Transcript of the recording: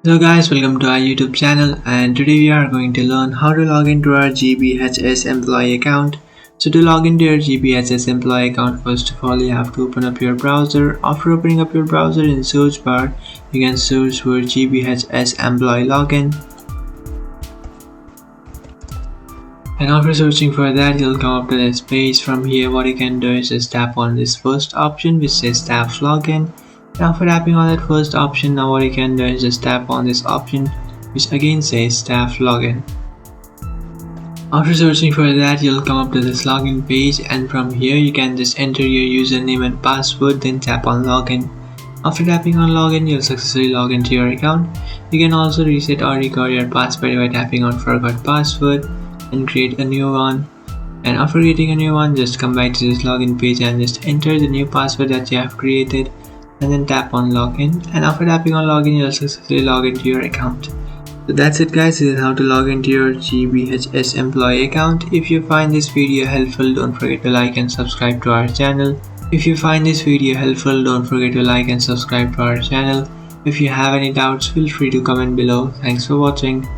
Hello guys, welcome to our YouTube channel, and today we are going to learn how to log into our GBHS employee account. So to log into your GBHS employee account, first of all you have to open up your browser. After opening up your browser, in search bar you can search for GBHS employee login, and after searching for that you'll come up to this page. From here what you can do is just tap on this first option which says staff login. After tapping on that first option, now what you can do is just tap on this option which again says staff login. After searching for that, you'll come up to this login page, and from here you can just enter your username and password, then tap on login. After tapping on login, you'll successfully log into your account. You can also reset or recover your password by tapping on forgot password and create a new one. And after creating a new one, just come back to this login page and just enter the new password that you have created, and then tap on login. And after tapping on login, you'll successfully log into your account. So that's it guys, this is how to log into your GBHS employee account. If you find this video helpful, don't forget to like and subscribe to our channel. If you find this video helpful, don't forget to like and subscribe to our channel. If you have any doubts, feel free to comment below. Thanks for watching.